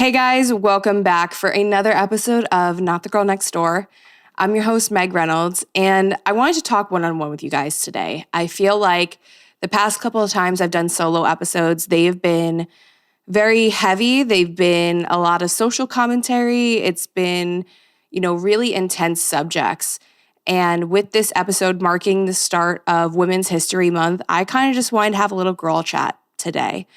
Hey guys, welcome back for another episode of Not the Girl Next Door. I'm your host, Meg Reynolds, and I wanted to talk one-on-one with you guys today. I feel like the past couple of times I've done solo episodes, they've been very heavy. They've been a lot of social commentary. It's been, really intense subjects. And with this episode marking the start of Women's History Month, I kind of just wanted to have a little girl chat today.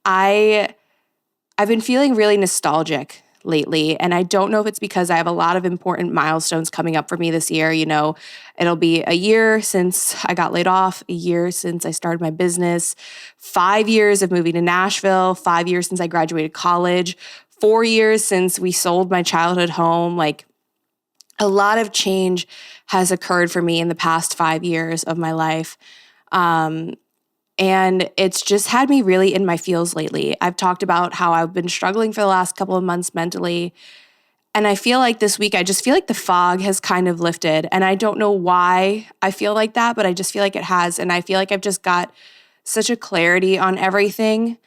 I've been feeling really nostalgic lately, and I don't know if it's because I have a lot of important milestones coming up for me this year. It'll be a year since I got laid off, a year since I started my business, 5 years of moving to Nashville, 5 years since I graduated college, 4 years since we sold my childhood home. Like, a lot of change has occurred for me in the past 5 years of my life. And it's just had me really in my feels lately. I've talked about how I've been struggling for the last couple of months mentally. And I feel like this week, I just feel like the fog has kind of lifted. And I don't know why I feel like that, but I just feel like it has. And I feel like I've just got such a clarity on everything.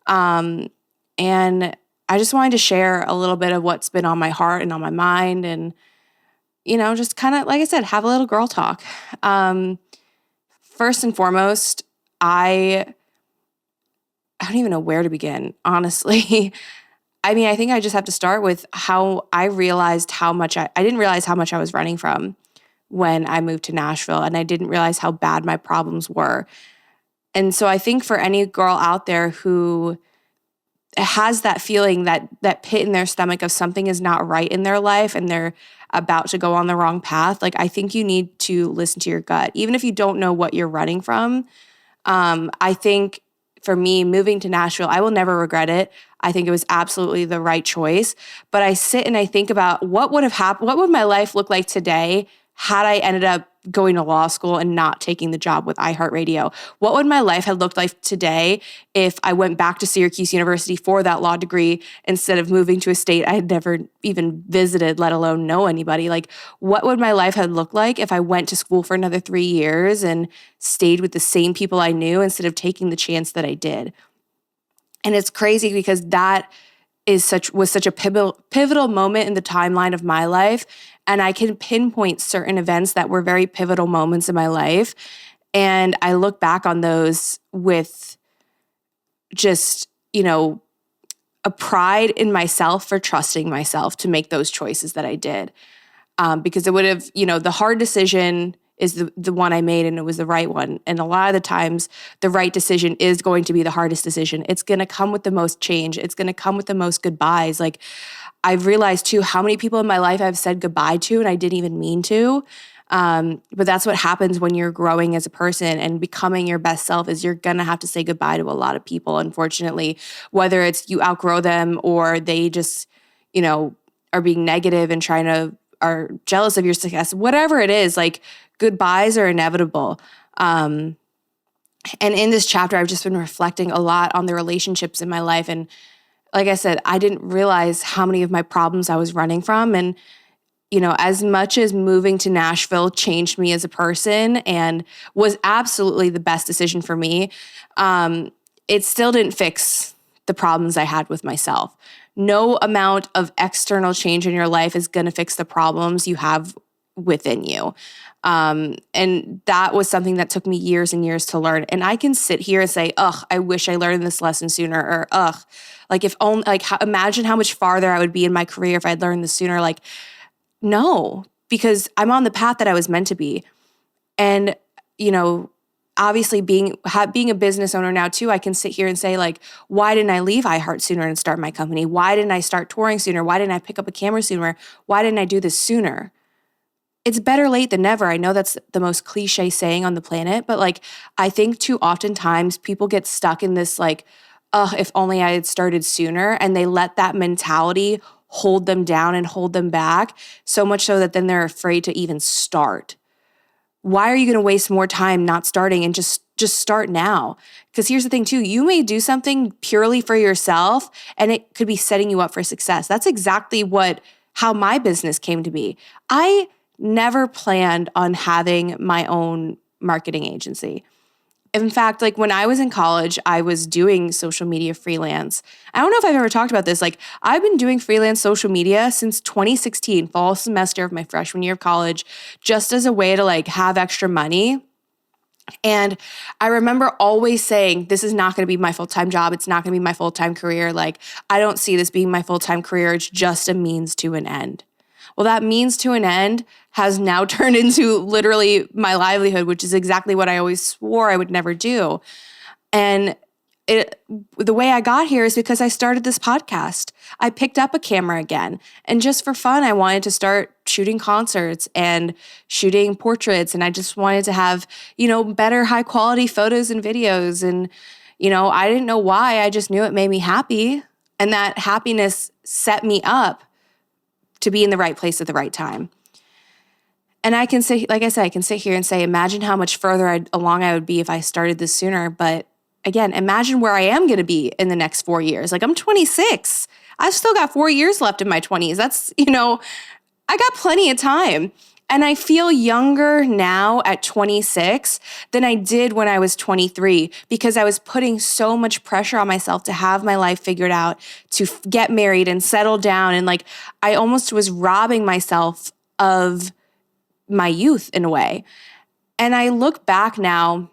And I just wanted to share a little bit of what's been on my heart and on my mind. And, just kind of, like I said, have a little girl talk. First and foremost, I don't even know where to begin, honestly. I mean, I think I just have to start with how I realized how much I didn't realize how much I was running from when I moved to Nashville, and I didn't realize how bad my problems were. And so I think for any girl out there who has that feeling, that pit in their stomach of something is not right in their life and they're about to go on the wrong path, like, I think you need to listen to your gut, even if you don't know what you're running from. I think for me, moving to Nashville, I will never regret it. I think it was absolutely the right choice. But I sit and I think about what would have happened, what would my life look like today had I ended up going to law school and not taking the job with iHeartRadio? What would my life have looked like today if I went back to Syracuse University for that law degree instead of moving to a state I had never even visited, let alone know anybody? Like, what would my life have looked like if I went to school for another 3 years and stayed with the same people I knew instead of taking the chance that I did? And it's crazy because that was such a pivotal moment in the timeline of my life. And I can pinpoint certain events that were very pivotal moments in my life. And I look back on those with just, a pride in myself for trusting myself to make those choices that I did. Because it would have, the hard decision is the one I made, and it was the right one. And a lot of the times, the right decision is going to be the hardest decision. It's going to come with the most change. It's going to come with the most goodbyes. Like, I've realized too how many people in my life I've said goodbye to and I didn't even mean to. But that's what happens when you're growing as a person and becoming your best self, is you're going to have to say goodbye to a lot of people, unfortunately, whether it's you outgrow them or they just, are being negative and are jealous of your success, whatever it is. Like, goodbyes are inevitable. And in this chapter, I've just been reflecting a lot on the relationships in my life. And like I said, I didn't realize how many of my problems I was running from. And, as much as moving to Nashville changed me as a person and was absolutely the best decision for me, it still didn't fix the problems I had with myself. No amount of external change in your life is going to fix the problems you have within you. And that was something that took me years and years to learn. And I can sit here and say, I wish I learned this lesson sooner, or imagine how much farther I would be in my career if I'd learned this sooner. Like, no, because I'm on the path that I was meant to be. And, obviously being a business owner now too, I can sit here and say, like, why didn't I leave iHeart sooner and start my company? Why didn't I start touring sooner? Why didn't I pick up a camera sooner? Why didn't I do this sooner? It's better late than never. I know that's the most cliche saying on the planet, but like, I think too oftentimes people get stuck in this like, if only I had started sooner, and they let that mentality hold them down and hold them back, so much so that then they're afraid to even start. Why are you going to waste more time not starting and just start now? Because here's the thing too, you may do something purely for yourself and it could be setting you up for success. That's exactly how my business came to be. I never planned on having my own marketing agency. In fact, like when I was in college, I was doing social media freelance. I don't know if I've ever talked about this. Like I've been doing freelance social media since 2016, fall semester of my freshman year of college, just as a way to like have extra money. And I remember always saying, this is not going to be my full-time job. It's not going to be my full-time career. Like I don't see this being my full-time career. It's just a means to an end. Well, that means to an end has now turned into literally my livelihood, which is exactly what I always swore I would never do. And the way I got here is because I started this podcast. I picked up a camera again. And just for fun, I wanted to start shooting concerts and shooting portraits. And I just wanted to have, better high quality photos and videos. And, I didn't know why. I just knew it made me happy. And that happiness set me up to be in the right place at the right time. And I can say, like I said, I can sit here and say, imagine how much further along I would be if I started this sooner. But again, imagine where I am going to be in the next 4 years. Like I'm 26. I've still got 4 years left in my 20s. That's, I got plenty of time. And I feel younger now at 26 than I did when I was 23 because I was putting so much pressure on myself to have my life figured out, to get married and settle down. And like, I almost was robbing myself of my youth in a way. And I look back now,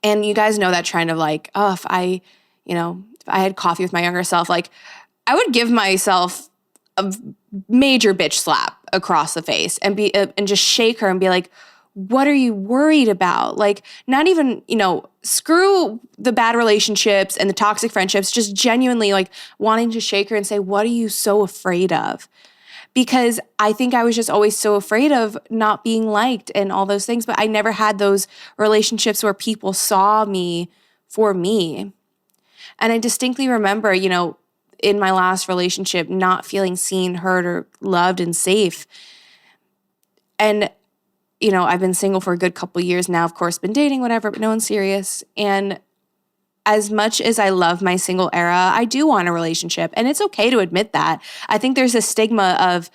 and you guys know that trend of like, oh, if I had coffee with my younger self, like I would give myself a major bitch slap across the face and and just shake her and be like, what are you worried about? Like not even, screw the bad relationships and the toxic friendships, just genuinely like wanting to shake her and say, what are you so afraid of? Because I think I was just always so afraid of not being liked and all those things. But I never had those relationships where people saw me for me. And I distinctly remember, in my last relationship, not feeling seen, heard, or loved and safe. And, I've been single for a good couple years now, of course, been dating, whatever, but no one's serious. And as much as I love my single era, I do want a relationship. And it's okay to admit that. I think there's a stigma of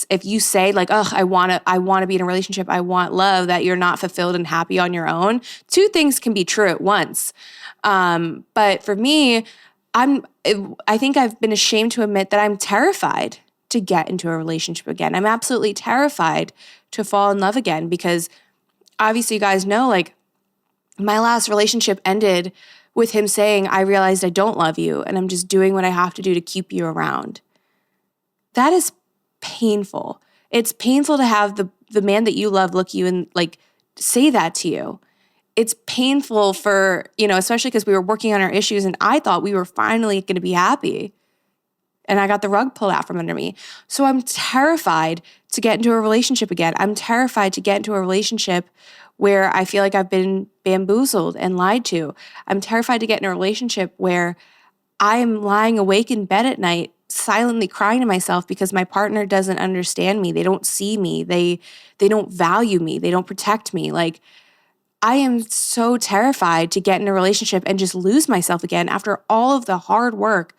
if you say like, oh, I want to be in a relationship, I want love, that you're not fulfilled and happy on your own. Two things can be true at once. But for me, I think I've been ashamed to admit that I'm terrified to get into a relationship again. I'm absolutely terrified to fall in love again because obviously you guys know, like my last relationship ended with him saying, I realized I don't love you and I'm just doing what I have to do to keep you around. That is painful. It's painful to have the man that you love look you and like say that to you. It's painful for, especially because we were working on our issues and I thought we were finally going to be happy. And I got the rug pulled out from under me. So I'm terrified to get into a relationship again. I'm terrified to get into a relationship where I feel like I've been bamboozled and lied to. I'm terrified to get in a relationship where I'm lying awake in bed at night, silently crying to myself because my partner doesn't understand me. They don't see me. They don't value me. They don't protect me. Like, I am so terrified to get in a relationship and just lose myself again after all of the hard work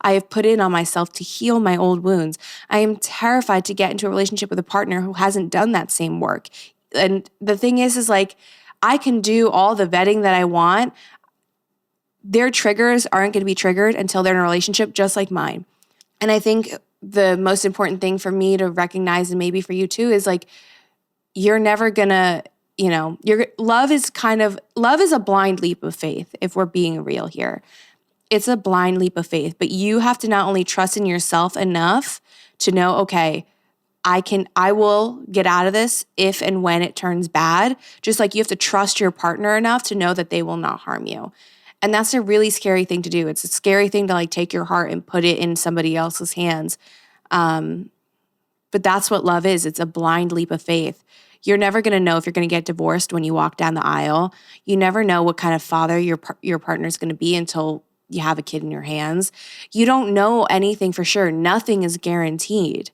I have put in on myself to heal my old wounds. I am terrified to get into a relationship with a partner who hasn't done that same work. And the thing is like, I can do all the vetting that I want. Their triggers aren't going to be triggered until they're in a relationship just like mine. And I think the most important thing for me to recognize, and maybe for you too, is like, you're never going to, love is a blind leap of faith if we're being real here. It's a blind leap of faith, but you have to not only trust in yourself enough to know, okay, I will get out of this if and when it turns bad. Just like you have to trust your partner enough to know that they will not harm you. And that's a really scary thing to do. It's a scary thing to like take your heart and put it in somebody else's hands. But that's what love is. It's a blind leap of faith. You're never going to know if you're going to get divorced when you walk down the aisle. You never know what kind of father your partner's going to be until you have a kid in your hands. You don't know anything for sure. Nothing is guaranteed.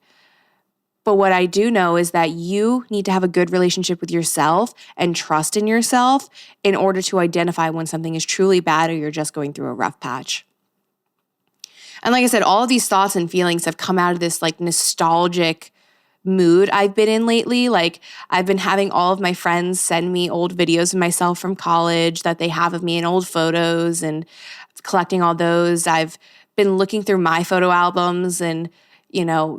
But what I do know is that you need to have a good relationship with yourself and trust in yourself in order to identify when something is truly bad or you're just going through a rough patch. And like I said, all of these thoughts and feelings have come out of this like nostalgic mood I've been in lately. Like I've been having all of my friends send me old videos of myself from college that they have of me and old photos and collecting all those. I've been looking through my photo albums and,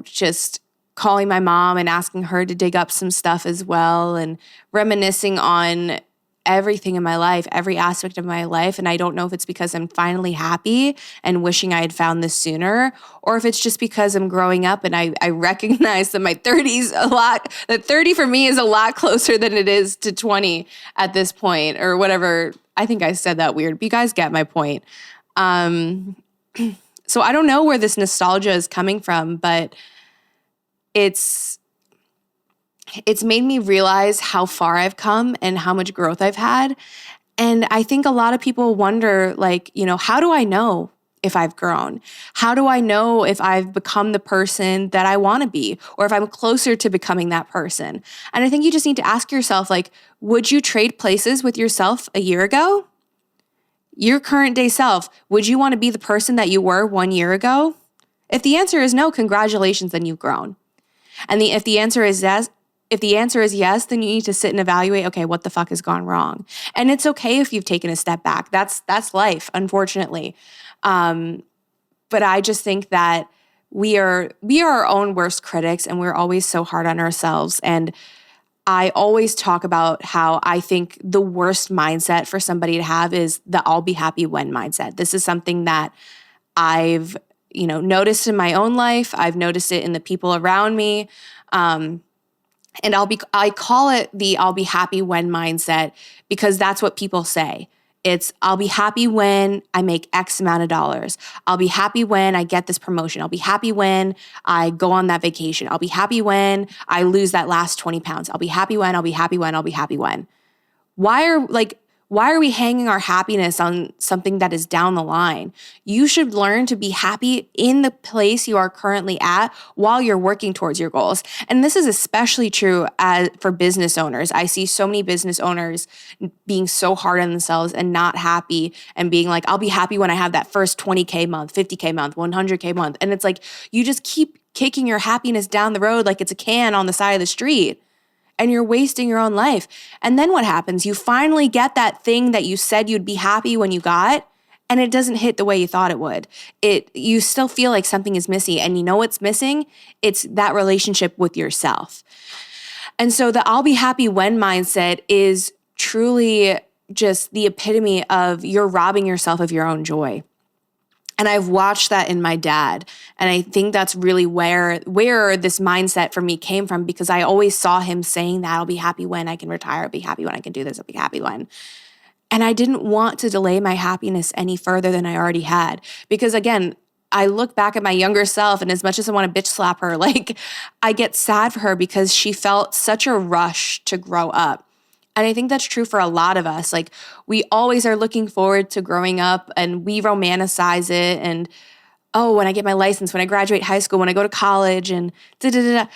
just calling my mom and asking her to dig up some stuff as well and reminiscing on everything in my life, every aspect of my life. And I don't know if it's because I'm finally happy and wishing I had found this sooner, or if it's just because I'm growing up and I recognize that my 30s that 30 for me is a lot closer than it is to 20 at this point or whatever. I think I said that weird, but you guys get my point. So I don't know where this nostalgia is coming from, but it's made me realize how far I've come and how much growth I've had. And I think a lot of people wonder, like, how do I know if I've grown? How do I know if I've become the person that I want to be, or if I'm closer to becoming that person? And I think you just need to ask yourself, like, would you trade places with yourself a year ago? Your current day self, would you want to be the person that you were 1 year ago? If the answer is no, congratulations, then you've grown. And if the answer is yes, then you need to sit and evaluate, okay, what the fuck has gone wrong? And it's okay if you've taken a step back. That's life, unfortunately. But I just think that we are our own worst critics, and we're always so hard on ourselves. And I always talk about how I think the worst mindset for somebody to have is the I'll be happy when mindset. This is something that I've, noticed in my own life. I've noticed it in the people around me. And I call it the I'll be happy when mindset because that's what people say. It's I'll be happy when I make X amount of dollars. I'll be happy when I get this promotion. I'll be happy when I go on that vacation. I'll be happy when I lose that last 20 pounds. I'll be happy when. Why are we hanging our happiness on something that is down the line? You should learn to be happy in the place you are currently at while you're working towards your goals. And this is especially true for business owners. I see so many business owners being so hard on themselves and not happy and being like, I'll be happy when I have that first 20K month, 50K month, 100K month. And it's like, you just keep kicking your happiness down the road like it's a can on the side of the street. And you're wasting your own life. And then what happens? You finally get that thing that you said you'd be happy when you got, and it doesn't hit the way you thought it would. You still feel like something is missing. And you know what's missing? It's that relationship with yourself. And so the I'll be happy when mindset is truly just the epitome of you're robbing yourself of your own joy. And I've watched that in my dad. And I think that's really where this mindset for me came from, because I always saw him saying that I'll be happy when I can retire. I'll be happy when I can do this. I'll be happy when. And I didn't want to delay my happiness any further than I already had. Because again, I look back at my younger self, and as much as I want to bitch slap her, like I get sad for her because she felt such a rush to grow up. And I think that's true for a lot of us. Like we always are looking forward to growing up, and we romanticize it. And, oh, when I get my license, when I graduate high school, when I go to college and da-da-da-da.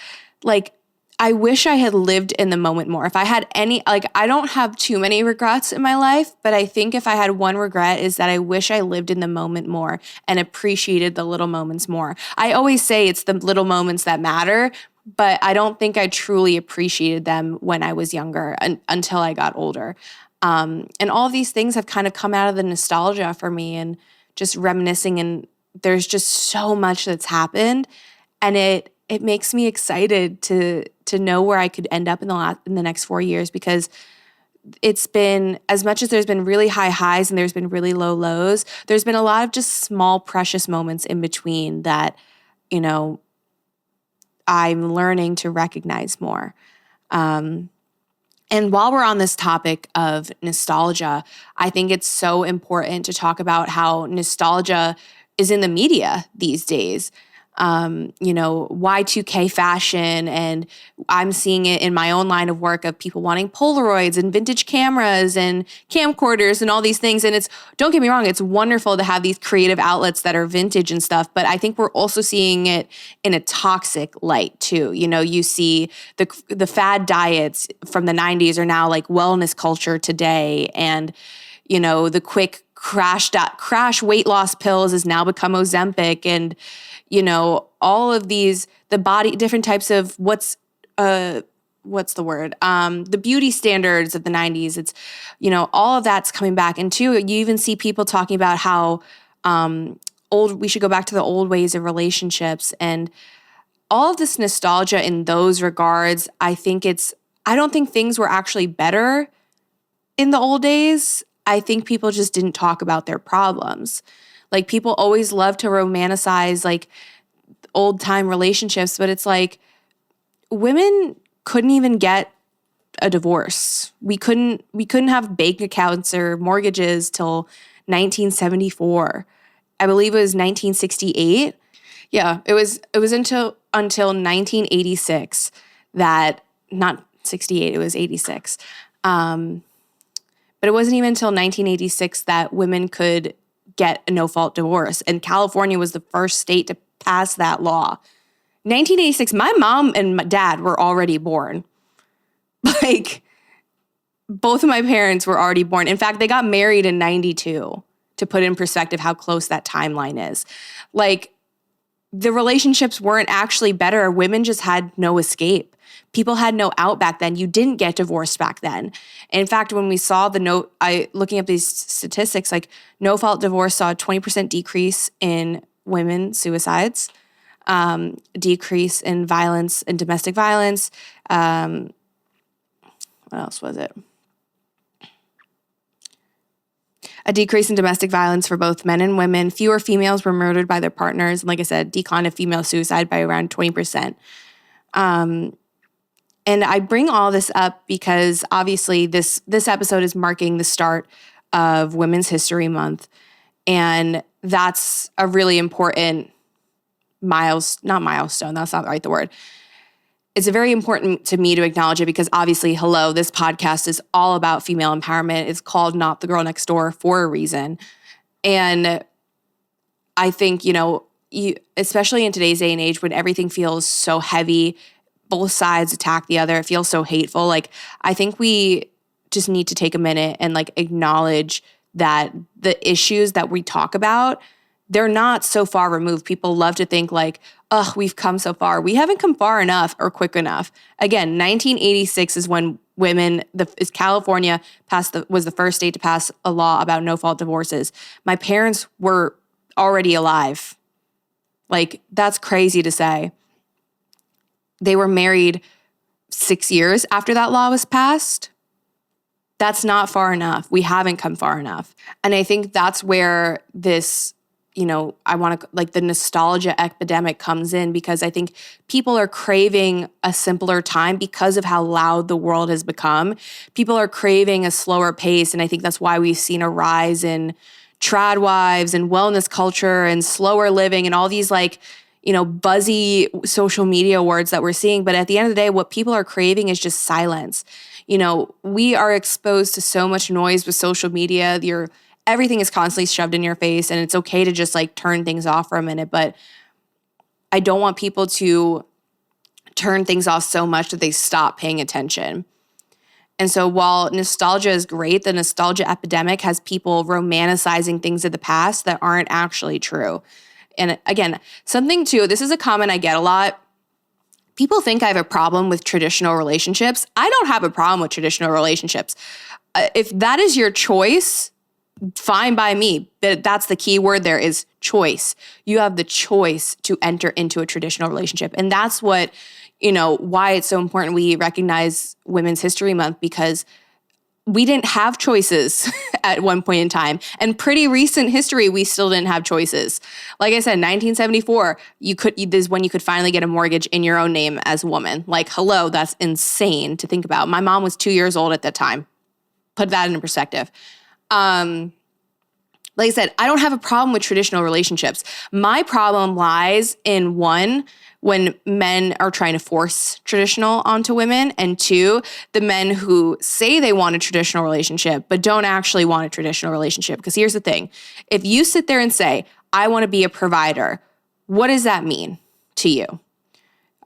Like I wish I had lived in the moment more. If I had I don't have too many regrets in my life, but I think if I had one regret is that I wish I lived in the moment more and appreciated the little moments more. I always say it's the little moments that matter, but I don't think I truly appreciated them when I was younger until I got older. And all of these things have kind of come out of the nostalgia for me and just reminiscing. And there's just so much that's happened. And it makes me excited to know where I could end up in the next 4 years, because it's been, as much as there's been really high highs and there's been really low lows, there's been a lot of just small, precious moments in between that, I'm learning to recognize more. And while we're on this topic of nostalgia, I think it's so important to talk about how nostalgia is in the media these days. Y2K fashion, and I'm seeing it in my own line of work of people wanting Polaroids and vintage cameras and camcorders and all these things. And don't get me wrong, it's wonderful to have these creative outlets that are vintage and stuff, but I think we're also seeing it in a toxic light too. You see the fad diets from the 90s are now like wellness culture today, and the quick crash weight loss pills has now become Ozempic, and all of these, different types of what's the word? The beauty standards of the 90s. It's, all of that's coming back. And two, you even see people talking about how we should go back to the old ways of relationships, and all of this nostalgia in those regards. I don't think things were actually better in the old days. I think people just didn't talk about their problems. Like, people always love to romanticize like old time relationships, but it's like women couldn't even get a divorce. We couldn't have bank accounts or mortgages till 1974. I believe it was 1968. Yeah, it was until 1986 that, not 68, it was 86. But it wasn't even until 1986 that women could get a no-fault divorce. And California was the first state to pass that law. 1986, my mom and my dad were already born. Like, both of my parents were already born. In fact, they got married in 92, to put in perspective how close that timeline is. Like, the relationships weren't actually better. Women just had no escape. People had no out back then. You didn't get divorced back then. In fact, when we saw looking up these statistics, like no-fault divorce saw a 20% decrease in women suicides, decrease in violence and domestic violence. What else was it? A decrease in domestic violence for both men and women. Fewer females were murdered by their partners. And like I said, decline of female suicide by around 20%. And I bring all this up because obviously this episode is marking the start of Women's History Month. And that's a really important not milestone, that's not the word. It's very important to me to acknowledge it because obviously, this podcast is all about female empowerment. It's called Not the Girl Next Door for a reason. And I think, especially in today's day and age when everything feels so heavy, both sides attack the other, it feels so hateful. Like, I think we just need to take a minute and like acknowledge that the issues that we talk about, they're not so far removed. People love to think like, we've come so far. We haven't come far enough or quick enough. Again, 1986 is when California was the first state to pass a law about no-fault divorces. My parents were already alive. Like, that's crazy to say. They were married 6 years after that law was passed. That's not far enough. We haven't come far enough. And I think that's where this, the nostalgia epidemic comes in, because I think people are craving a simpler time because of how loud the world has become. People are craving a slower pace. And I think that's why we've seen a rise in trad wives and wellness culture and slower living and all these buzzy social media words that we're seeing. But at the end of the day, what people are craving is just silence. We are exposed to so much noise with social media. Everything is constantly shoved in your face, and it's okay to just turn things off for a minute. But I don't want people to turn things off so much that they stop paying attention. And so while nostalgia is great, the nostalgia epidemic has people romanticizing things of the past that aren't actually true. And again, this is a comment I get a lot. People think I have a problem with traditional relationships. I don't have a problem with traditional relationships. If that is your choice, fine by me. But that's the key word there, is choice. You have the choice to enter into a traditional relationship. And that's what, why it's so important we recognize Women's History Month, because we didn't have choices at one point in time. And pretty recent history, we still didn't have choices. Like I said, 1974, this is when you could finally get a mortgage in your own name as a woman. That's insane to think about. My mom was 2 years old at that time. Put that into perspective. Like I said, I don't have a problem with traditional relationships. My problem lies in, one, when men are trying to force traditional onto women, and two, the men who say they want a traditional relationship but don't actually want a traditional relationship. Because here's the thing. If you sit there and say, I want to be a provider, what does that mean to you?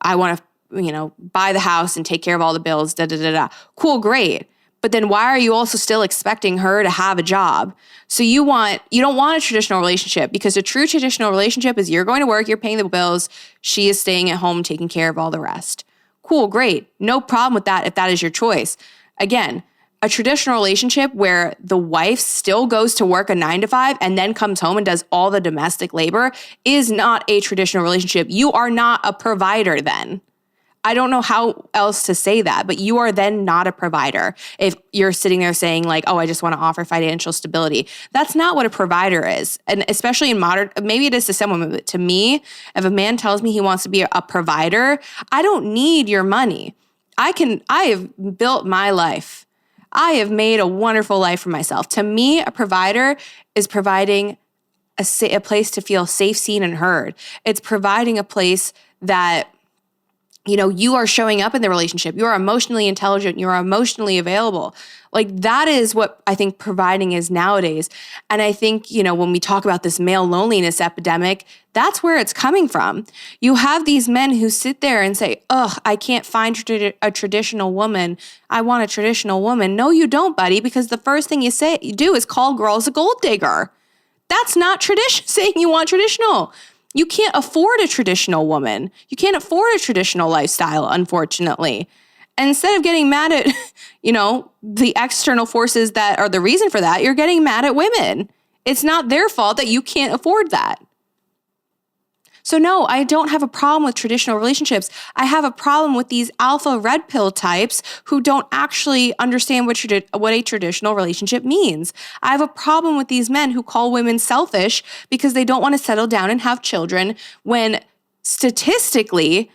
I want to, buy the house and take care of all the bills, da-da-da-da. Cool, great. But then why are you also still expecting her to have a job? So you don't want a traditional relationship, because a true traditional relationship is you're going to work, you're paying the bills, she is staying at home taking care of all the rest. Cool, great. No problem with that if that is your choice. Again, a traditional relationship where the wife still goes to work a 9 to 5 and then comes home and does all the domestic labor is not a traditional relationship. You are not a provider then. I don't know how else to say that, but you are then not a provider if you're sitting there saying like, oh, I just want to offer financial stability. That's not what a provider is. And especially in modern, maybe it is to someone, but to me, if a man tells me he wants to be a provider, I don't need your money. I have built my life. I have made a wonderful life for myself. To me, a provider is providing a place to feel safe, seen, and heard. It's providing a place that you are showing up in the relationship. You are emotionally intelligent. You are emotionally available. Like that is what I think providing is nowadays. And I think, when we talk about this male loneliness epidemic, that's where it's coming from. You have these men who sit there and say, ugh, I can't find a traditional woman. I want a traditional woman. No, you don't, buddy, because the first thing you do is call girls a gold digger. That's not saying you want traditional. You can't afford a traditional woman. You can't afford a traditional lifestyle, unfortunately. And instead of getting mad at, the external forces that are the reason for that, you're getting mad at women. It's not their fault that you can't afford that. So no, I don't have a problem with traditional relationships. I have a problem with these alpha red pill types who don't actually understand what a traditional relationship means. I have a problem with these men who call women selfish because they don't want to settle down and have children, when statistically,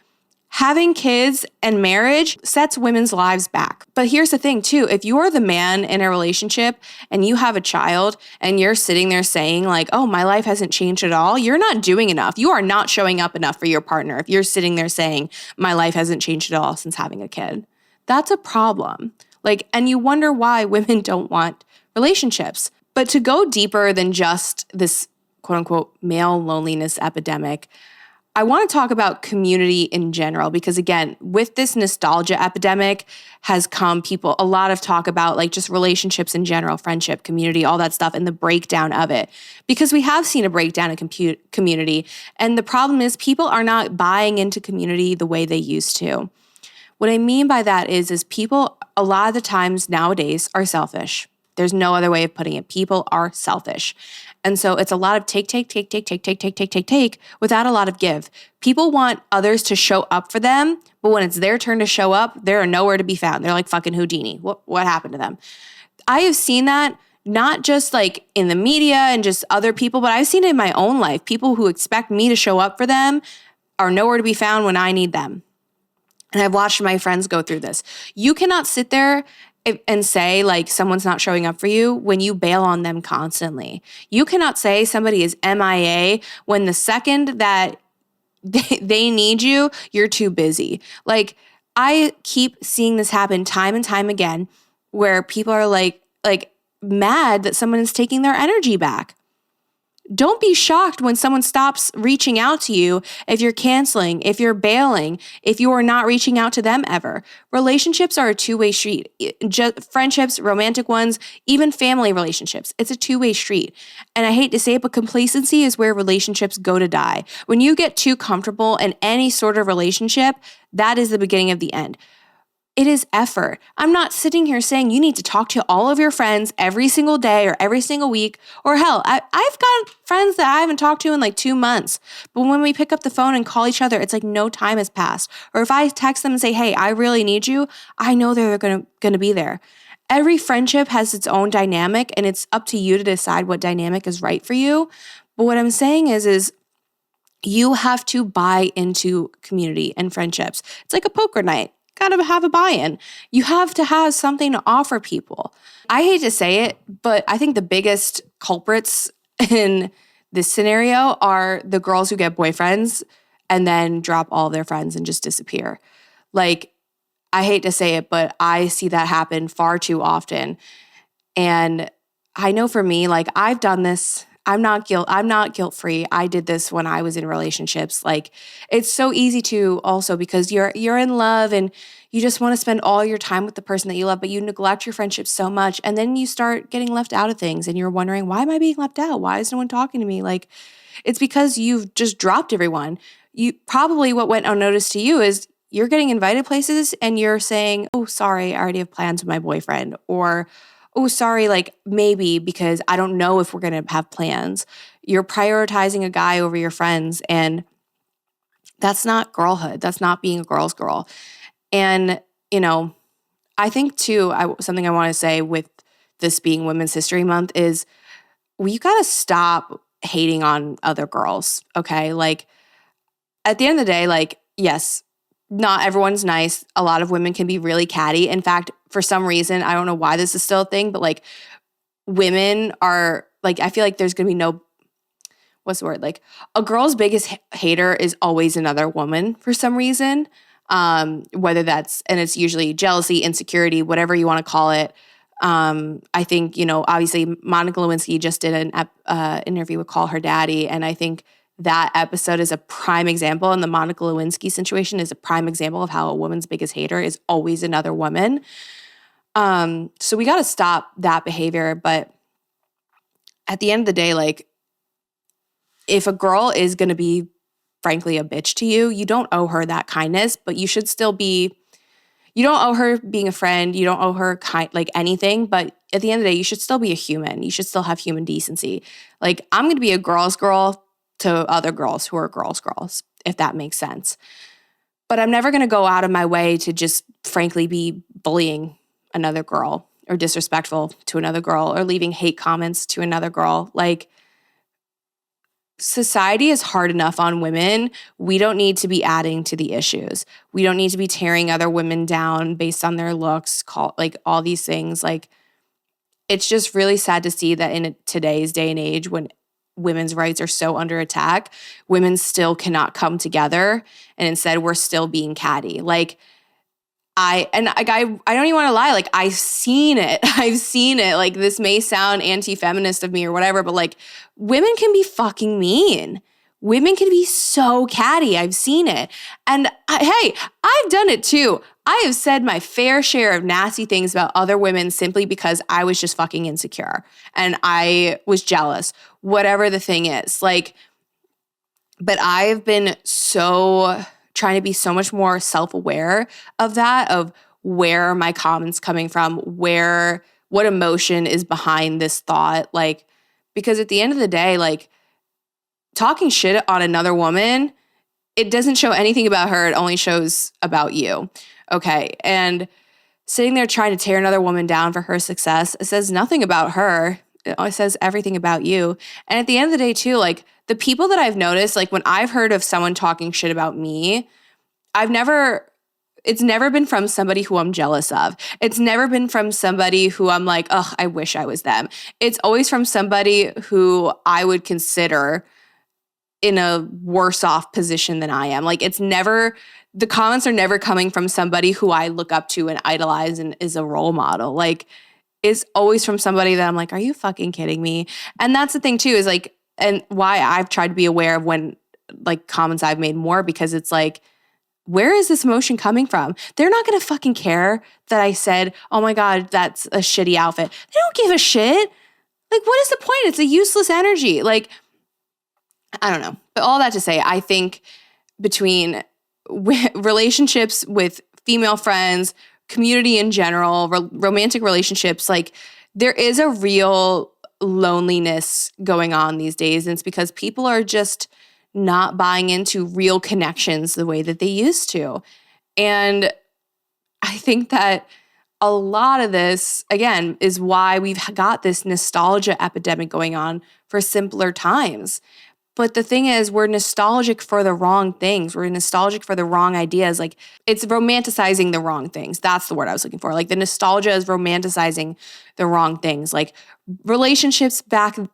having kids and marriage sets women's lives back. But here's the thing too, if you're the man in a relationship and you have a child and you're sitting there saying like, oh, my life hasn't changed at all, you're not doing enough. You are not showing up enough for your partner if you're sitting there saying, my life hasn't changed at all since having a kid. That's a problem. And you wonder why women don't want relationships. But to go deeper than just this quote unquote male loneliness epidemic, I want to talk about community in general, because again, with this nostalgia epidemic has come a lot of talk about just relationships in general, friendship, community, all that stuff, and the breakdown of it. Because we have seen a breakdown in community. And the problem is people are not buying into community the way they used to. What I mean by that is people a lot of the times nowadays are selfish. There's no other way of putting it. People are selfish. And so it's a lot of take without a lot of give. People want others to show up for them, but when it's their turn to show up, they're nowhere to be found. They're like fucking Houdini. What happened to them? I have seen that not just in the media and just other people, but I've seen it in my own life. People who expect me to show up for them are nowhere to be found when I need them. And I've watched my friends go through this. You cannot sit there and say someone's not showing up for you when you bail on them constantly. You cannot say somebody is MIA when the second that they need you, you're too busy. I keep seeing this happen time and time again, where people are mad that someone is taking their energy back. Don't be shocked when someone stops reaching out to you if you're canceling, if you're bailing, if you are not reaching out to them ever. Relationships are a two-way street. Friendships, romantic ones, even family relationships. It's a two-way street. And I hate to say it, but complacency is where relationships go to die. When you get too comfortable in any sort of relationship, that is the beginning of the end. It is effort. I'm not sitting here saying you need to talk to all of your friends every single day or every single week. Or hell, I've got friends that I haven't talked to in 2 months. But when we pick up the phone and call each other, it's no time has passed. Or if I text them and say, hey, I really need you, I know they're going to be there. Every friendship has its own dynamic, and it's up to you to decide what dynamic is right for you. But what I'm saying is you have to buy into community and friendships. It's like a poker night. Gotta have a buy-in. You have to have something to offer people. I hate to say it, but I think the biggest culprits in this scenario are the girls who get boyfriends and then drop all their friends and just disappear. I hate to say it, but I see that happen far too often. And I know for me, I've done this. I'm not guilt-free. I did this when I was in relationships. Like, it's so easy to also, because you're in love and you just want to spend all your time with the person that you love, but you neglect your friendships so much. And then you start getting left out of things and you're wondering, why am I being left out? Why is no one talking to me? Like, it's because you've just dropped everyone. You probably, what went unnoticed to you is you're getting invited places and you're saying, oh, sorry, I already have plans with my boyfriend. Or, oh, sorry, like maybe because I don't know if we're going to have plans. You're prioritizing a guy over your friends. And that's not girlhood. That's not being a girl's girl. And, I think too, something I want to say with this being Women's History Month is you got to stop hating on other girls. Okay. Like, at the end of the day, like, yes, not everyone's nice. A lot of women can be really catty. In fact, for some reason, I don't know why this is still a thing, but like women are like, I feel like there's going to be what's the word? Like a girl's biggest hater is always another woman for some reason. Whether that's, and it's usually jealousy, insecurity, whatever you want to call it. I think, obviously Monica Lewinsky just did an interview with Call Her Daddy. And I think that episode is a prime example, and the Monica Lewinsky situation is a prime example of how a woman's biggest hater is always another woman. So we got to stop that behavior. But at the end of the day, like, if a girl is going to be, frankly, a bitch to you, you don't owe her that kindness, but you should still be, you don't owe her being a friend. You don't owe her anything, but at the end of the day, you should still be a human. You should still have human decency. Like, I'm going to be a girl's girl to other girls who are girls, if that makes sense. But I'm never going to go out of my way to just frankly be bullying another girl or disrespectful to another girl or leaving hate comments to another girl. Like, society is hard enough on women. We don't need to be adding to the issues. We don't need to be tearing other women down based on their looks, all these things. Like, it's just really sad to see that in today's day and age, when women's rights are so under attack, women still cannot come together, and instead we're still being catty. Like, I don't even want to lie. Like, I've seen it. Like, this may sound anti-feminist of me or whatever, but like, women can be fucking mean. Women can be so catty. I've seen it. And hey, I've done it too. I have said my fair share of nasty things about other women simply because I was just fucking insecure and I was jealous, whatever the thing is. Like, but I've been trying to be so much more self-aware of that, of where my comments coming from, what emotion is behind this thought. Like, because at the end of the day, like, talking shit on another woman, it doesn't show anything about her. It only shows about you. Okay. And sitting there trying to tear another woman down for her success, it says nothing about her. It says everything about you. And at the end of the day too, like, the people that I've noticed, like, when I've heard of someone talking shit about me, it's never been from somebody who I'm jealous of. It's never been from somebody who I'm like, oh, I wish I was them. It's always from somebody who I would consider in a worse off position than I am. Like, the comments are never coming from somebody who I look up to and idolize and is a role model. Like, it's always from somebody that I'm like, are you fucking kidding me? And that's the thing too, is like, and why I've tried to be aware of when, like, comments I've made more, because it's like, where is this emotion coming from? They're not going to fucking care that I said, oh my God, that's a shitty outfit. They don't give a shit. Like, what is the point? It's a useless energy. Like, I don't know. But all that to say, I think between relationships with female friends, community in general, romantic relationships, like, there is a real loneliness going on these days. And it's because people are just not buying into real connections the way that they used to. And I think that a lot of this, again, is why we've got this nostalgia epidemic going on for simpler times. But the thing is, we're nostalgic for the wrong things. We're nostalgic for the wrong ideas. Like, it's romanticizing the wrong things. That's the word I was looking for. Like, the nostalgia is romanticizing the wrong things. Like, relationships back in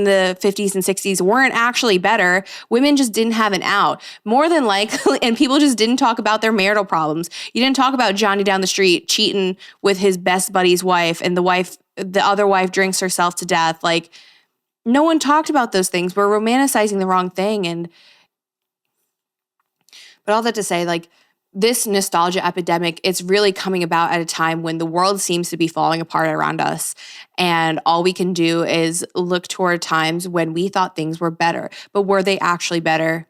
the 50s and 60s weren't actually better. Women just didn't have an out. More than likely, and people just didn't talk about their marital problems. You didn't talk about Johnny down the street cheating with his best buddy's wife, and the other wife drinks herself to death. Like, no one talked about those things. We're romanticizing the wrong thing. But all that to say, like, this nostalgia epidemic, it's really coming about at a time when the world seems to be falling apart around us. And all we can do is look toward times when we thought things were better. But were they actually better?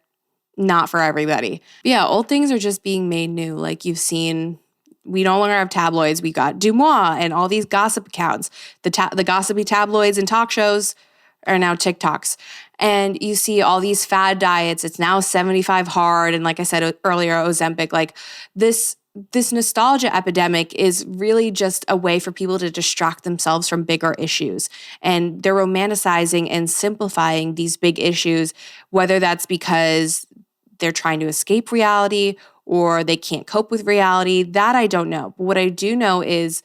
Not for everybody. But yeah, old things are just being made new. Like you've seen, we no longer have tabloids. We got Dumois and all these gossip accounts. The gossipy tabloids and talk shows are now TikToks. And you see all these fad diets. It's now 75 hard. And like I said earlier, Ozempic, like this nostalgia epidemic is really just a way for people to distract themselves from bigger issues. And they're romanticizing and simplifying these big issues, whether that's because they're trying to escape reality or they can't cope with reality. That I don't know. But what I do know is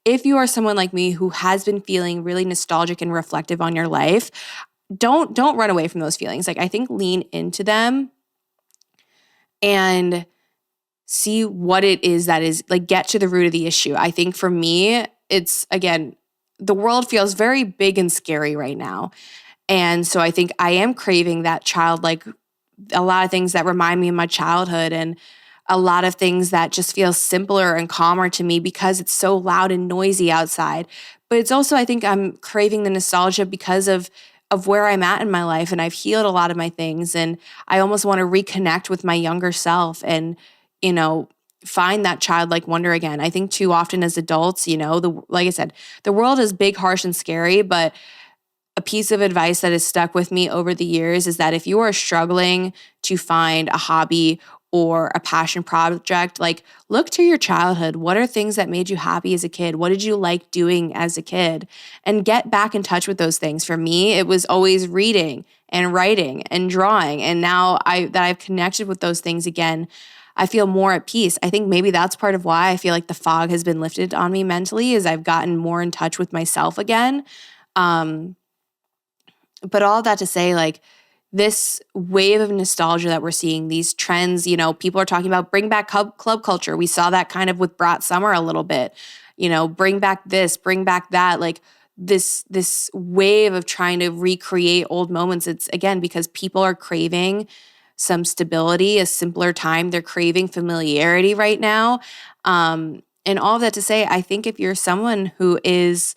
if you are someone like me who has been feeling really nostalgic and reflective on your life, don't run away from those feelings. Like I think lean into them and see what it is that is like get to the root of the issue. I think for me, it's again, the world feels very big and scary right now. And so I think I am craving that childlike, a lot of things that remind me of my childhood and a lot of things that just feel simpler and calmer to me because it's so loud and noisy outside. But it's also, I think I'm craving the nostalgia because of where I'm at in my life, and I've healed a lot of my things, and I almost want to reconnect with my younger self and, find that childlike wonder again. I think too often as adults, like I said, the world is big, harsh, and scary, but a piece of advice that has stuck with me over the years is that if you are struggling to find a hobby or a passion project, like look to your childhood. What are things that made you happy as a kid? What did you like doing as a kid? And get back in touch with those things. For me, it was always reading and writing and drawing. And now that I've connected with those things again, I feel more at peace. I think maybe that's part of why I feel like the fog has been lifted on me mentally, is I've gotten more in touch with myself again. But all that to say, like, this wave of nostalgia that we're seeing, these trends, people are talking about bring back club culture. We saw that kind of with Brat Summer a little bit, bring back this, bring back that, like this wave of trying to recreate old moments. It's again, because people are craving some stability, a simpler time. They're craving familiarity right now. And all of that to say, I think if you're someone who is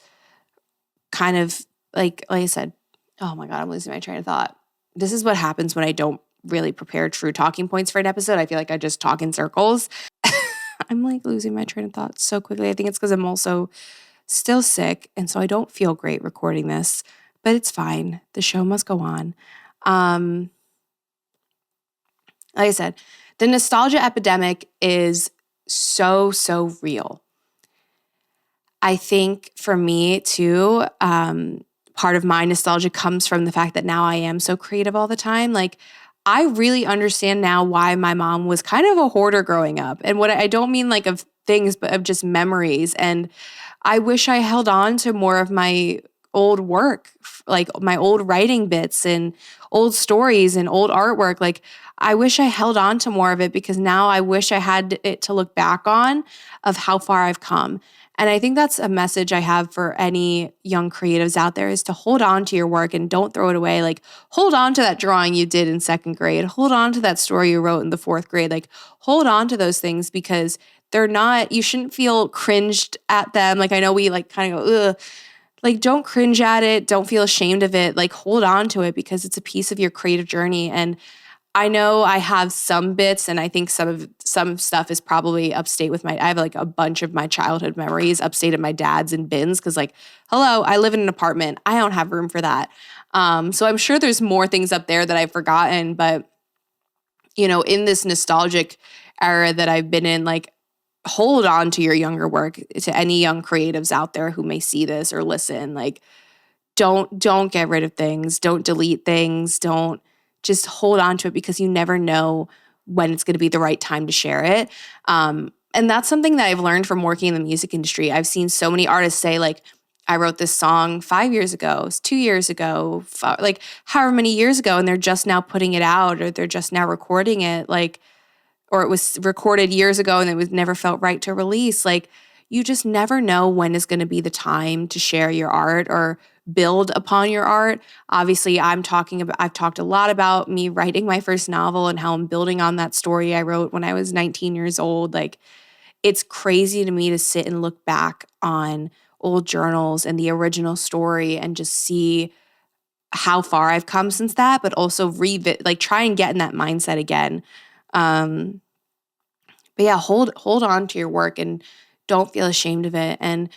kind of like I said, oh my God, I'm losing my train of thought. This is what happens when I don't really prepare true talking points for an episode. I feel like I just talk in circles. I'm like losing my train of thought so quickly. I think it's because I'm also still sick. And so I don't feel great recording this, but it's fine. The show must go on. Like I said, the nostalgia epidemic is so, so real. I think for me too, part of my nostalgia comes from the fact that now I am so creative all the time. Like I really understand now why my mom was kind of a hoarder growing up. And what I don't mean like of things, but of just memories. And I wish I held on to more of my old work, like my old writing bits and old stories and old artwork. Like I wish I held on to more of it because now I wish I had it to look back on of how far I've come. And I think that's a message I have for any young creatives out there, is to hold on to your work and don't throw it away. Like hold on to that drawing you did in second grade. Hold on to that story you wrote in the fourth grade. Like hold on to those things because they're not, you shouldn't feel cringed at them. Like I know we like kind of go, ugh. Like don't cringe at it. Don't feel ashamed of it. Like hold on to it because it's a piece of your creative journey. And I know I have some bits, and I think some stuff is probably upstate with I have like a bunch of my childhood memories upstate at my dad's in bins because like, hello, I live in an apartment. I don't have room for that. So I'm sure there's more things up there that I've forgotten, but in this nostalgic era that I've been in, like hold on to your younger work. To any young creatives out there who may see this or listen, like don't get rid of things. Don't delete things. Don't just hold on to it because you never know when it's going to be the right time to share it. And that's something that I've learned from working in the music industry. I've seen so many artists say like, I wrote this song 5 years ago, 2 years ago, like however many years ago, and they're just now putting it out or they're just now recording it, like, or it was recorded years ago and it was never felt right to release. Like you just never know when is going to be the time to share your art or build upon your art. Obviously, I've talked a lot about me writing my first novel and how I'm building on that story I wrote when I was 19 years old. Like, it's crazy to me to sit and look back on old journals and the original story and just see how far I've come since that, but also try and get in that mindset again. But yeah, hold on to your work and don't feel ashamed of it. And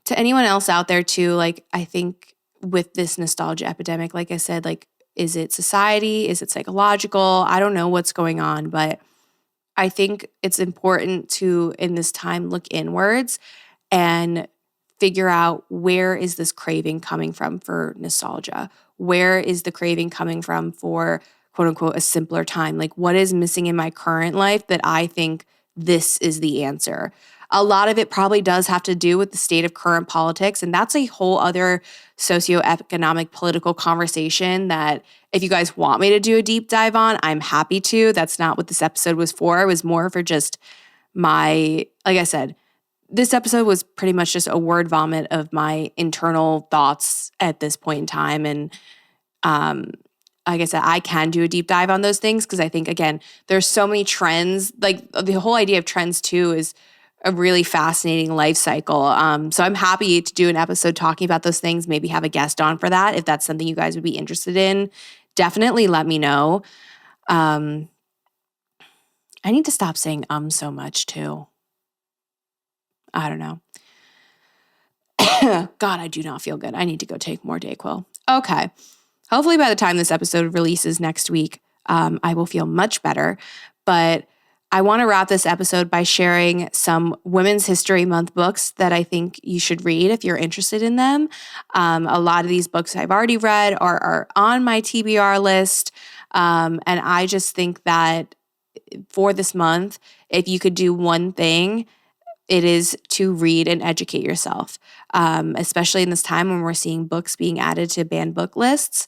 to anyone else out there too, like, I think with this nostalgia epidemic, like I said, like, is it society? Is it psychological? I don't know what's going on, but I think it's important to, in this time, look inwards and figure out, where is this craving coming from for nostalgia? Where is the craving coming from for, quote unquote, a simpler time? Like, what is missing in my current life that I think this is the answer? A lot of it probably does have to do with the state of current politics. And that's a whole other socioeconomic political conversation that, if you guys want me to do a deep dive on, I'm happy to. That's not what this episode was for. It was more for just like I said, this episode was pretty much just a word vomit of my internal thoughts at this point in time. And like I said, I can do a deep dive on those things because I think, again, there's so many trends. Like, the whole idea of trends too is a really fascinating life cycle. So I'm happy to do an episode talking about those things, maybe have a guest on for that. If that's something you guys would be interested in, definitely let me know. I need to stop saying so much too. I don't know. God, I do not feel good. I need to go take more Dayquil. Okay. Hopefully by the time this episode releases next week, I will feel much better. But I want to wrap this episode by sharing some Women's History Month books that I think you should read if you're interested in them. A lot of these books I've already read are on my TBR list. And I just think that for this month, if you could do one thing, it is to read and educate yourself, especially in this time when we're seeing books being added to banned book lists.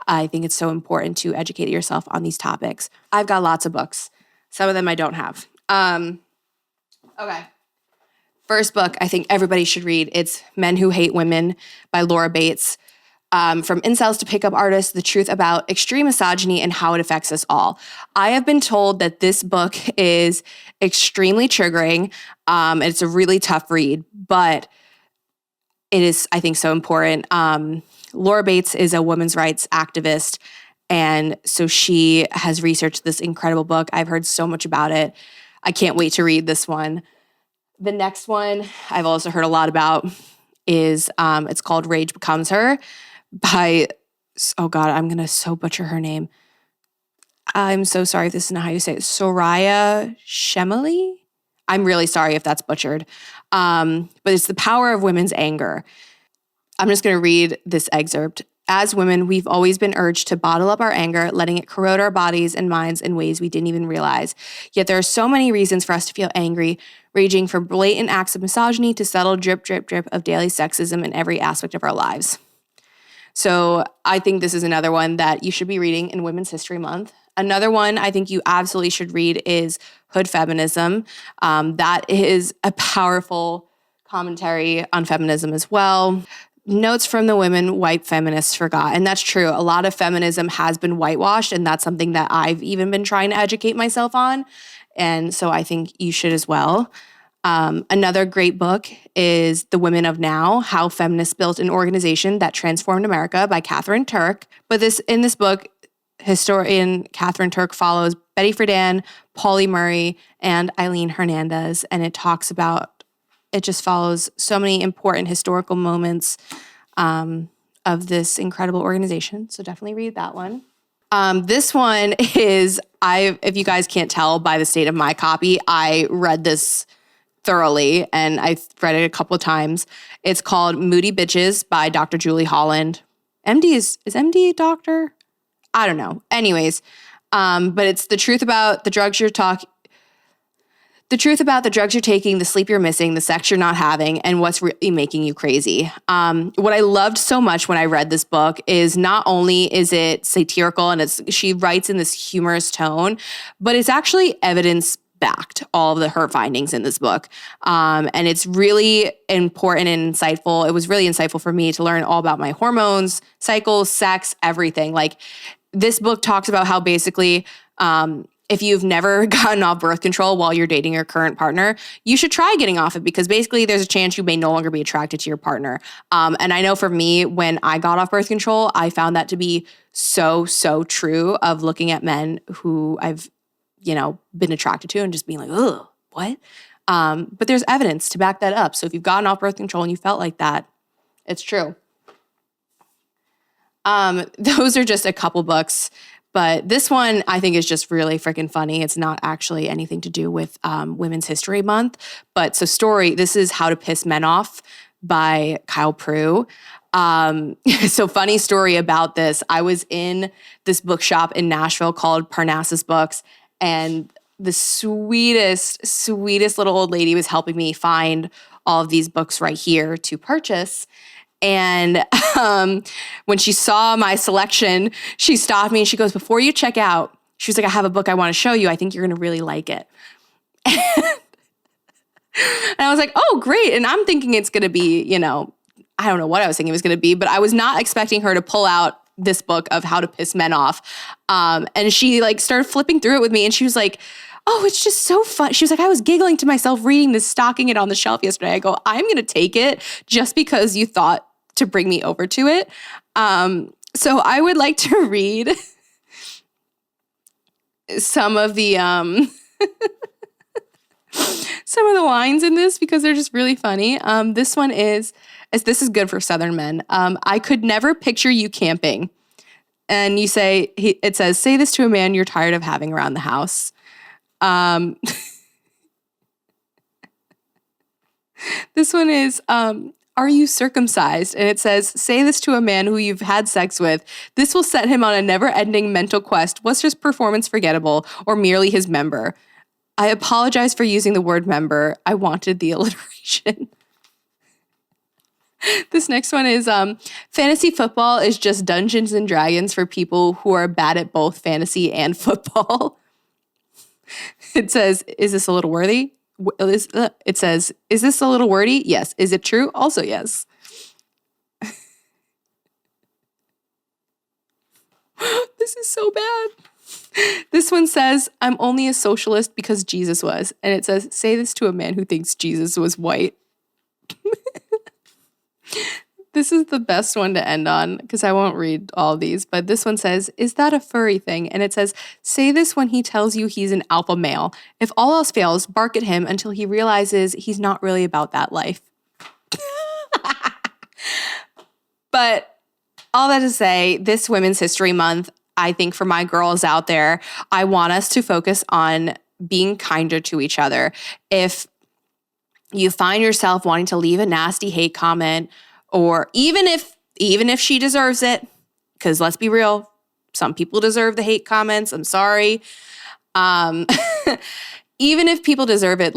I think it's so important to educate yourself on these topics. I've got lots of books. Some of them I don't have. Okay. First book I think everybody should read. It's Men Who Hate Women by Laura Bates. From incels to pickup artists, the truth about extreme misogyny and how it affects us all. I have been told that this book is extremely triggering. It's a really tough read, but it is, I think, so important. Laura Bates is a women's rights activist, and so she has researched this incredible book. I've heard so much about it. I can't wait to read this one. The next one I've also heard a lot about is, it's called Rage Becomes Her by, oh God, I'm going to so butcher her name. I'm so sorry if this is not how you say it. Soraya Shemali? I'm really sorry if that's butchered. But it's The Power of Women's Anger. I'm just going to read this excerpt. As women, we've always been urged to bottle up our anger, letting it corrode our bodies and minds in ways we didn't even realize. Yet there are so many reasons for us to feel angry, ranging from blatant acts of misogyny to subtle drip, drip, drip of daily sexism in every aspect of our lives. So I think this is another one that you should be reading in Women's History Month. Another one I think you absolutely should read is Hood Feminism. That is a powerful commentary on feminism as well. Notes from the women white feminists forgot. And that's true. A lot of feminism has been whitewashed, and that's something that I've even been trying to educate myself on. And so I think you should as well. Another great book is The Women of Now, How Feminists Built an Organization That Transformed America by Catherine Turk. But in this book, historian Catherine Turk follows Betty Friedan, Pauli Murray, and Eileen Hernandez. And it just follows so many important historical moments of this incredible organization. So definitely read that one. This one is, if you guys can't tell by the state of my copy, I read this thoroughly, and I've read it a couple of times. It's called Moody Bitches by Dr. Julie Holland. MD is MD a doctor? I don't know. Anyways, but it's the truth about the drugs you're taking, the sleep you're missing, the sex you're not having, and what's really making you crazy. What I loved so much when I read this book is not only is it satirical and she writes in this humorous tone, but it's actually evidence-based. backed, all of her findings in this book. And it's really important and insightful. It was really insightful for me to learn all about my hormones, cycles, sex, everything. Like, this book talks about how basically, if you've never gotten off birth control while you're dating your current partner, you should try getting off it, because basically there's a chance you may no longer be attracted to your partner. And I know for me, when I got off birth control, I found that to be so, so true, of looking at men who I've, been attracted to and just being like, ugh, what? But there's evidence to back that up. So if you've gotten off birth control and you felt like that, it's true. Those are just a couple books. But this one I think is just really freaking funny. It's not actually anything to do with Women's History Month. But so this is How to Piss Men Off by Kyle Prue. So funny story about this. I was in this bookshop in Nashville called Parnassus Books, and the sweetest little old lady was helping me find all of these books right here to purchase. And when she saw my selection, she stopped me and she goes, before you check out, she was like, I have a book I want to show you. I think you're going to really like it. And I was like, oh, great. And I'm thinking it's going to be, I don't know what I was thinking it was going to be, but I was not expecting her to pull out this book of How to Piss Men Off. And she started flipping through it with me, and she was like, oh, it's just so fun. She was like, I was giggling to myself reading this, stocking it on the shelf yesterday. I go, I'm going to take it just because you thought to bring me over to it. So I would like to read some of the some of the lines in this, because they're just really funny. This one is this is good for Southern men. I could never picture you camping. And it says, say this to a man you're tired of having around the house. This one is, are you circumcised? And it says, say this to a man who you've had sex with. This will set him on a never-ending mental quest. Was his performance forgettable, or merely his member? I apologize for using the word member. I wanted the alliteration. This next one is, fantasy football is just Dungeons and Dragons for people who are bad at both fantasy and football. It says, is this a little wordy? It says, is this a little wordy? Yes. Is it true? Also, yes. This is so bad. This one says, I'm only a socialist because Jesus was. And it says, say this to a man who thinks Jesus was white. This is the best one to end on, because I won't read all these, but this one says, is that a furry thing? And it says, say this when he tells you he's an alpha male. If all else fails, bark at him until he realizes he's not really about that life. But all that to say, this Women's History Month, I think for my girls out there, I want us to focus on being kinder to each other. If you find yourself wanting to leave a nasty hate comment, or even if she deserves it, because let's be real, some people deserve the hate comments. I'm sorry. Even if people deserve it,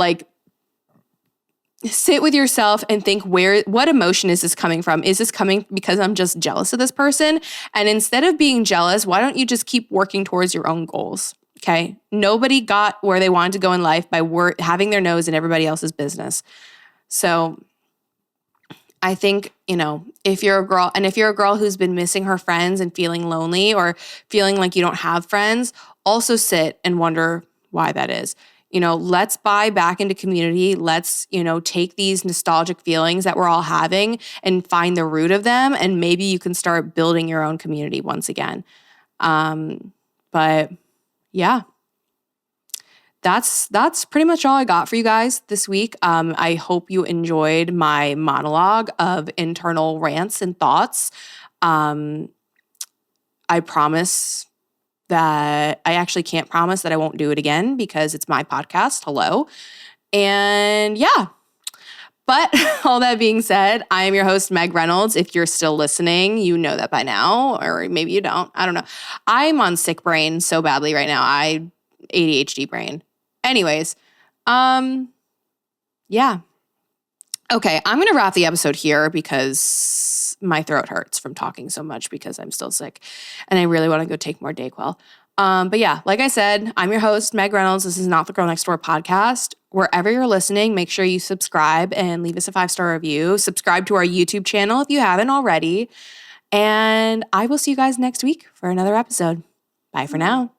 sit with yourself and think, what emotion is this coming from? Is this coming because I'm just jealous of this person? And instead of being jealous, why don't you just keep working towards your own goals? Okay. Nobody got where they wanted to go in life by having their nose in everybody else's business. So I think, if you're a girl who's been missing her friends and feeling lonely, or feeling like you don't have friends, also sit and wonder why that is. Let's buy back into community. Let's, take these nostalgic feelings that we're all having and find the root of them. And maybe you can start building your own community once again. But yeah. That's pretty much all I got for you guys this week. I hope you enjoyed my monologue of internal rants and thoughts. I promise that I actually can't promise that I won't do it again, because it's my podcast. Hello. And yeah. But all that being said, I am your host, Meg Reynolds. If you're still listening, you know that by now, or maybe you don't. I don't know. I'm on sick brain so badly right now. ADHD brain. Anyways, yeah. Okay, I'm going to wrap the episode here because my throat hurts from talking so much because I'm still sick and I really want to go take more Dayquil. But yeah, like I said, I'm your host, Meg Reynolds. This is Not the Girl Next Door podcast. Wherever you're listening, make sure you subscribe and leave us a 5-star review. Subscribe to our YouTube channel if you haven't already. And I will see you guys next week for another episode. Bye for now.